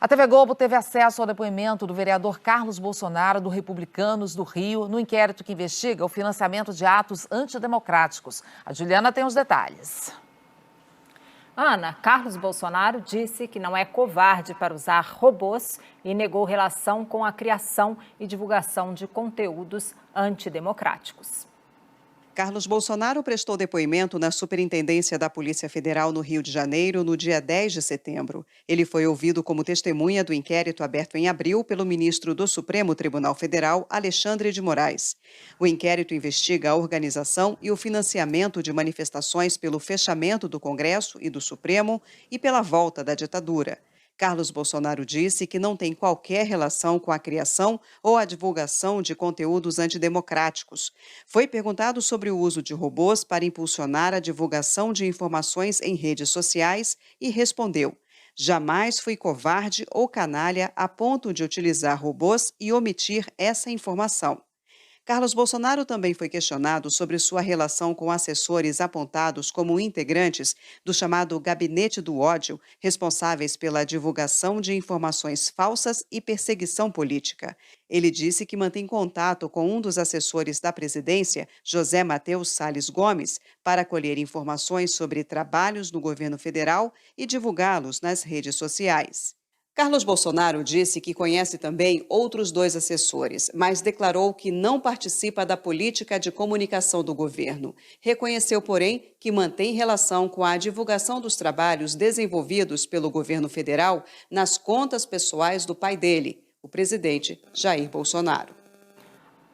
A TV Globo teve acesso ao depoimento do vereador Carlos Bolsonaro, do Republicanos do Rio, no inquérito que investiga o financiamento de atos antidemocráticos. A Juliana tem os detalhes. Ana, Carlos Bolsonaro disse que não é covarde para usar robôs e negou relação com a criação e divulgação de conteúdos antidemocráticos. Carlos Bolsonaro prestou depoimento na Superintendência da Polícia Federal no Rio de Janeiro no dia 10 de setembro. Ele foi ouvido como testemunha do inquérito aberto em abril pelo ministro do Supremo Tribunal Federal, Alexandre de Moraes. O inquérito investiga a organização e o financiamento de manifestações pelo fechamento do Congresso e do Supremo e pela volta da ditadura. Carlos Bolsonaro disse que não tem qualquer relação com a criação ou a divulgação de conteúdos antidemocráticos. Foi perguntado sobre o uso de robôs para impulsionar a divulgação de informações em redes sociais e respondeu: "Jamais fui covarde ou canalha a ponto de utilizar robôs e omitir essa informação." Carlos Bolsonaro também foi questionado sobre sua relação com assessores apontados como integrantes do chamado Gabinete do Ódio, responsáveis pela divulgação de informações falsas e perseguição política. Ele disse que mantém contato com um dos assessores da presidência, José Matheus Salles Gomes, para colher informações sobre trabalhos no governo federal e divulgá-los nas redes sociais. Carlos Bolsonaro disse que conhece também outros 2 assessores, mas declarou que não participa da política de comunicação do governo. Reconheceu, porém, que mantém relação com a divulgação dos trabalhos desenvolvidos pelo governo federal nas contas pessoais do pai dele, o presidente Jair Bolsonaro.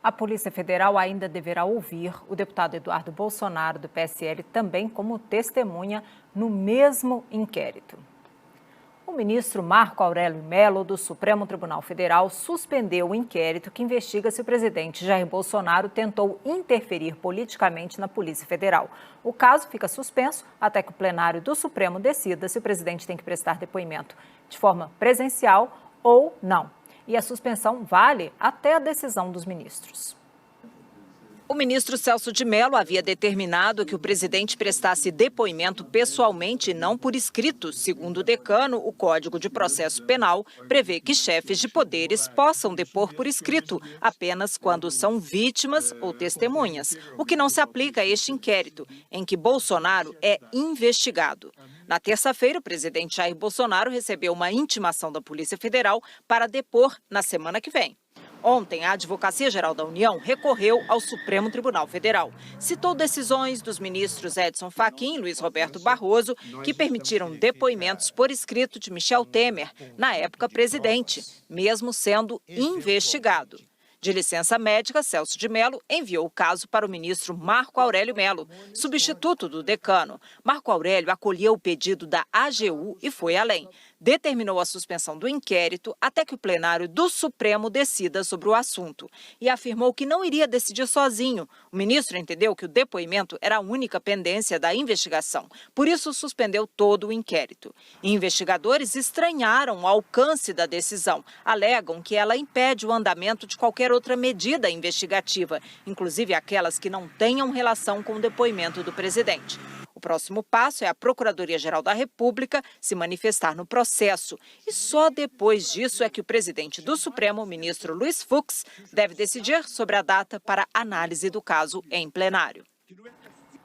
A Polícia Federal ainda deverá ouvir o deputado Eduardo Bolsonaro, do PSL, também como testemunha no mesmo inquérito. O ministro Marco Aurélio Mello, do Supremo Tribunal Federal, suspendeu o inquérito que investiga se o presidente Jair Bolsonaro tentou interferir politicamente na Polícia Federal. O caso fica suspenso até que o plenário do Supremo decida se o presidente tem que prestar depoimento de forma presencial ou não. E a suspensão vale até a decisão dos ministros. O ministro Celso de Mello havia determinado que o presidente prestasse depoimento pessoalmente e não por escrito. Segundo o decano, o Código de Processo Penal prevê que chefes de poderes possam depor por escrito apenas quando são vítimas ou testemunhas, o que não se aplica a este inquérito, em que Bolsonaro é investigado. Na terça-feira, o presidente Jair Bolsonaro recebeu uma intimação da Polícia Federal para depor na semana que vem. Ontem, a Advocacia Geral da União recorreu ao Supremo Tribunal Federal. Citou decisões dos ministros Edson Fachin e Luiz Roberto Barroso, que permitiram depoimentos por escrito de Michel Temer, na época presidente, mesmo sendo investigado. De licença médica, Celso de Mello enviou o caso para o ministro Marco Aurélio Mello, substituto do decano. Marco Aurélio acolheu o pedido da AGU e foi além. Determinou a suspensão do inquérito até que o plenário do Supremo decida sobre o assunto e afirmou que não iria decidir sozinho. O ministro entendeu que o depoimento era a única pendência da investigação, por isso suspendeu todo o inquérito. Investigadores estranharam o alcance da decisão, alegam que ela impede o andamento de qualquer outra medida investigativa, inclusive aquelas que não tenham relação com o depoimento do presidente. O próximo passo é a Procuradoria-Geral da República se manifestar no processo. E só depois disso é que o presidente do Supremo, o ministro Luiz Fux, deve decidir sobre a data para análise do caso em plenário.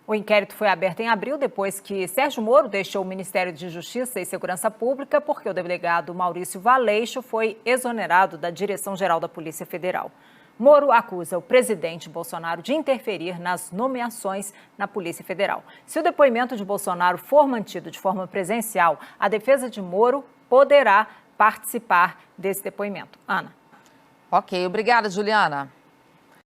O inquérito foi aberto em abril, depois que Sérgio Moro deixou o Ministério de Justiça e Segurança Pública, porque o delegado Maurício Valeixo foi exonerado da Direção-Geral da Polícia Federal. Moro acusa o presidente Bolsonaro de interferir nas nomeações na Polícia Federal. Se o depoimento de Bolsonaro for mantido de forma presencial, a defesa de Moro poderá participar desse depoimento. Ana. Ok, obrigada, Juliana.